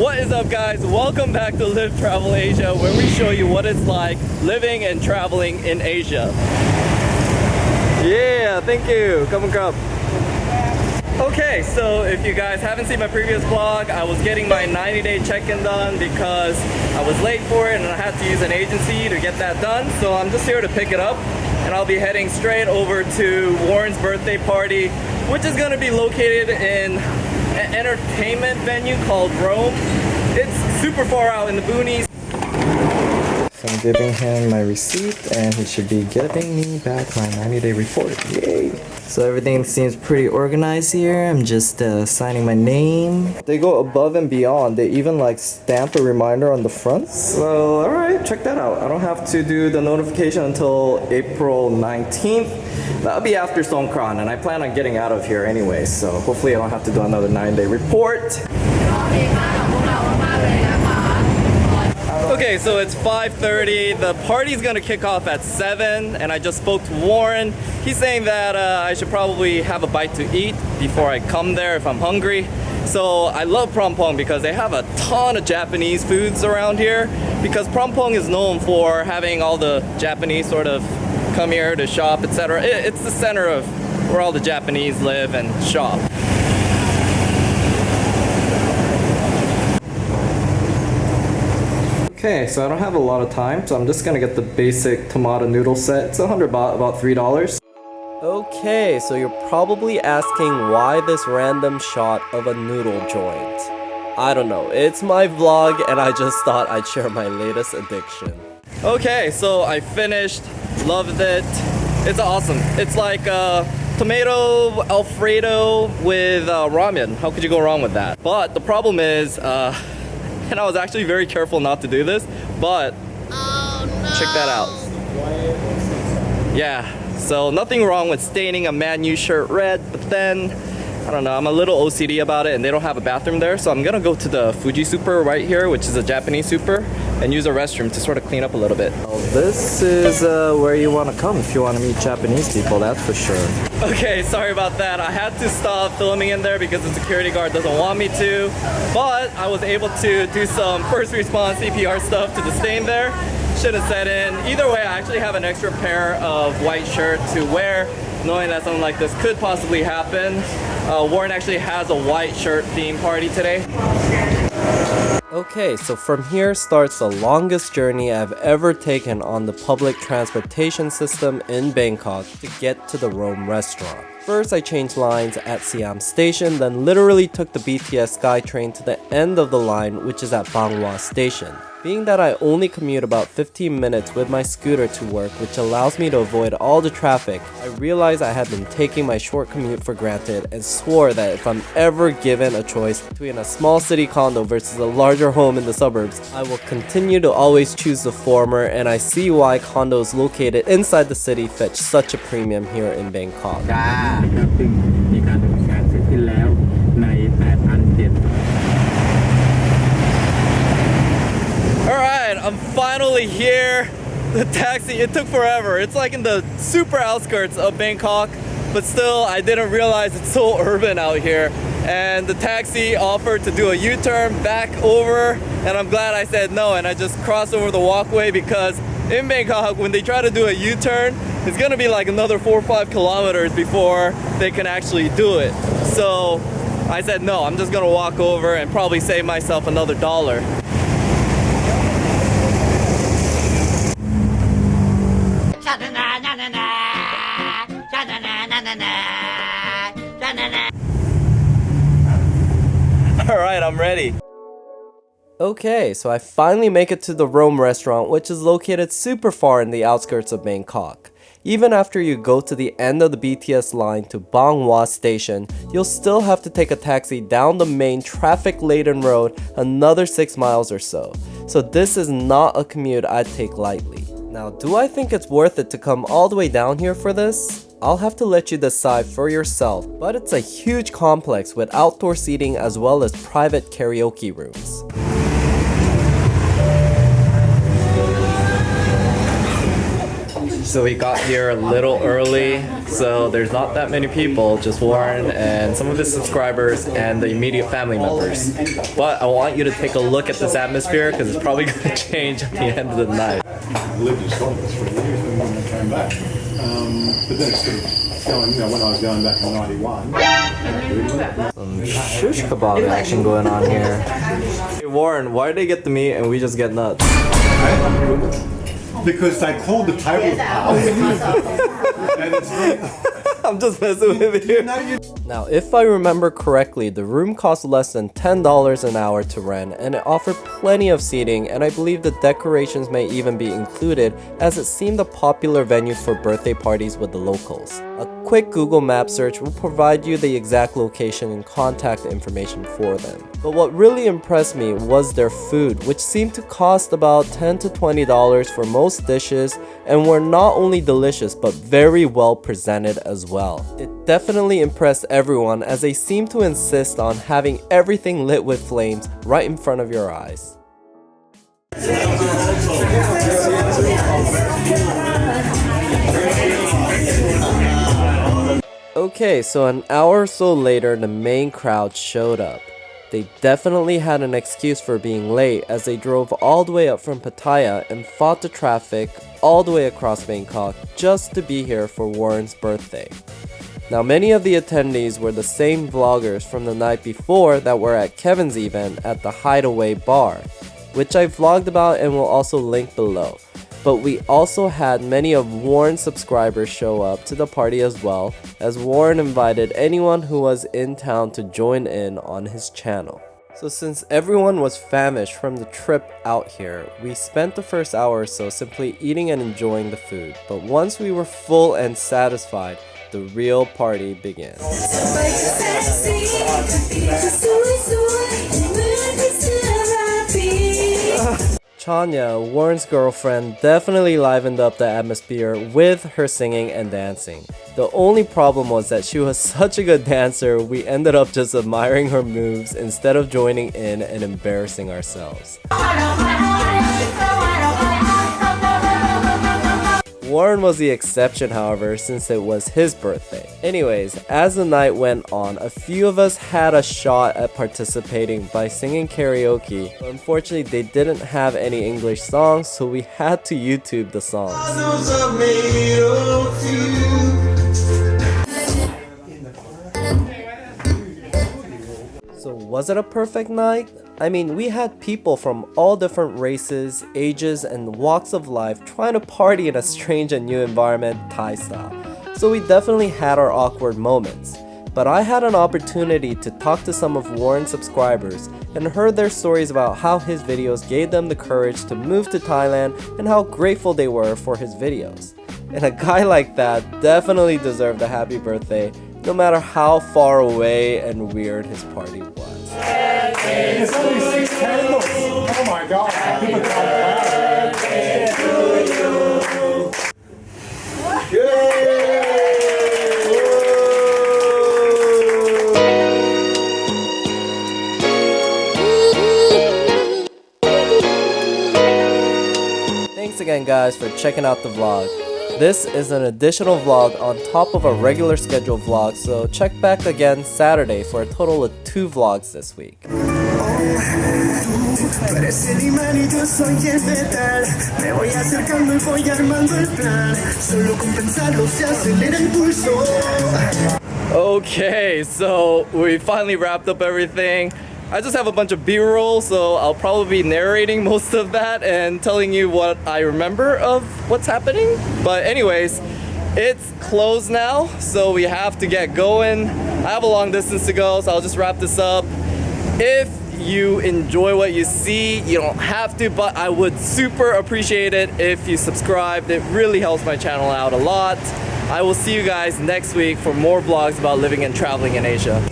What is up, guys? Welcome back to Live Travel Asia, where we show you what it's like living and traveling in Asia. Yeah, thank you. Come and come. Okay, so if you guys haven't seen my previous vlog, I was getting my 90-day check-in done because I was late for it and I had to use an agency to get that done. So I'm just here to pick it up and I'll be heading straight over to Warren's birthday party, which is going to be located in an entertainment venue called Phrom. It's super far out in the boonies. So I'm giving him my receipt and he should be giving me back my 90-day report. Yay! So everything seems pretty organized here. I'm just signing my name. They go above and beyond. They even like stamp a reminder on the front. So alright, check that out. I don't have to do the notification until April 19th. That'll be after Songkran and I plan on getting out of here anyway. So hopefully I don't have to do another 9-day report. Okay, so it's 5:30. The party's gonna kick off at 7 and I just spoke to Warren. He's saying that I should probably have a bite to eat before I come there if I'm hungry. So I love Phrom because they have a ton of Japanese foods around here, because Phrom is known for having all the Japanese sort of come here to shop, etc. It's the center of where all the Japanese live and shop. Okay, so I don't have a lot of time, so I'm just gonna get the basic tomato noodle set. It's 100 baht, about $3. Okay, so you're probably asking why this random shot of a noodle joint. I don't know, it's my vlog and I just thought I'd share my latest addiction. Okay, so I finished, loved it. It's awesome. It's like tomato Alfredo with ramen. How could you go wrong with that? But the problem is, and I was actually very careful not to do this, but check that out. Yeah, so nothing wrong with staining a Man U shirt red, but then, I don't know, I'm a little OCD about it and they don't have a bathroom there, so I'm gonna go to the Fuji Super right here, which is a Japanese super, and use a restroom to sort of clean up a little bit. Well, this is where you want to come if you want to meet Japanese people, that's for sure. Okay, sorry about that. I had to stop filming in there because the security guard doesn't want me to, but I was able to do some first response CPR stuff to the stain there. Should have set in. Either way, I actually have an extra pair of white shirts to wear, knowing that something like this could possibly happen. Warren actually has a white shirt theme party today. Okay, so from here starts the longest journey I've ever taken on the public transportation system in Bangkok to get to the Rome restaurant. First, I changed lines at Siam station, then literally took the BTS SkyTrain to the end of the line, which is at Bangwa station. Being that I only commute about 15 minutes with my scooter to work, which allows me to avoid all the traffic, I realized I had been taking my short commute for granted and swore that if I'm ever given a choice between a small city condo versus a larger home in the suburbs, I will continue to always choose the former, and I see why condos located inside the city fetch such a premium here in Bangkok. Alright, I'm finally here. The taxi, it took forever. It's like in the super outskirts of Bangkok, but still I didn't realize it's so urban out here. And the taxi offered to do a U-turn back over, and I'm glad I said no and I just crossed over the walkway, because in Bangkok when they try to do a U-turn, it's gonna be like another 4 or 5 kilometers before they can actually do it. So I said no, I'm just gonna walk over and probably save myself another $1. Alright, I'm ready. Okay, so I finally make it to the Rome restaurant, which is located super far in the outskirts of Bangkok. Even after you go to the end of the BTS line to Bangwa station, you'll still have to take a taxi down the main traffic-laden road another 6 miles or so. So this is not a commute I'd take lightly. Now, do I think it's worth it to come all the way down here for this? I'll have to let you decide for yourself, but it's a huge complex with outdoor seating as well as private karaoke rooms. So we got here a little early, so there's not that many people, just Warren and some of his subscribers and the immediate family members. But I want you to take a look at this atmosphere because it's probably going to change at the end of the night. I lived in Scotland for 3 years when I came back. But then it's sort of going, when I was going back in 91. Some shish kebab action going on here. Hey Warren, why did they get the meat and we just get nuts? Because they called the table apart. And it's I'm just messing with you. Now, if I remember correctly, the room cost less than $10 an hour to rent, and it offered plenty of seating, and I believe the decorations may even be included, as it seemed a popular venue for birthday parties with the locals. A quick Google Map search will provide you the exact location and contact information for them. But what really impressed me was their food, which seemed to cost about $10 to $20 for most dishes, and were not only delicious but very well presented as well. It definitely impressed everyone, as they seemed to insist on having everything lit with flames right in front of your eyes. Okay, so an hour or so later, the main crowd showed up. They definitely had an excuse for being late, as they drove all the way up from Pattaya and fought the traffic all the way across Bangkok just to be here for Warren's birthday. Now, many of the attendees were the same vloggers from the night before that were at Kevin's event at the Hideaway Bar, which I vlogged about and will also link below. But we also had many of Warren's subscribers show up to the party as well, as Warren invited anyone who was in town to join in on his channel. So since everyone was famished from the trip out here, we spent the first hour or so simply eating and enjoying the food. But once we were full and satisfied, the real party began. Chanya, Warren's girlfriend, definitely livened up the atmosphere with her singing and dancing. The only problem was that she was such a good dancer, we ended up just admiring her moves instead of joining in and embarrassing ourselves. Warren was the exception, however, since it was his birthday. Anyways, as the night went on, a few of us had a shot at participating by singing karaoke. But unfortunately, they didn't have any English songs, so we had to YouTube the songs. So was it a perfect night? I mean, we had people from all different races, ages, and walks of life trying to party in a strange and new environment, Thai style. So we definitely had our awkward moments. But I had an opportunity to talk to some of Warren's subscribers and heard their stories about how his videos gave them the courage to move to Thailand and how grateful they were for his videos. And a guy like that definitely deserved a happy birthday, no matter how far away and weird his party was. It's only 6 candles. Oh my god. People can't Thanks again, guys, for checking out the vlog. This is an additional vlog on top of a regular scheduled vlog, so check back again Saturday for a total of 2 vlogs this week. Okay, so we finally wrapped up everything. I just have a bunch of B-roll, so I'll probably be narrating most of that and telling you what I remember of what's happening. But anyways, it's closed now, so we have to get going. I have a long distance to go, so I'll just wrap this up. If you enjoy what you see, you don't have to, but I would super appreciate it if you subscribed. It really helps my channel out a lot. I will see you guys next week for more vlogs about living and traveling in Asia.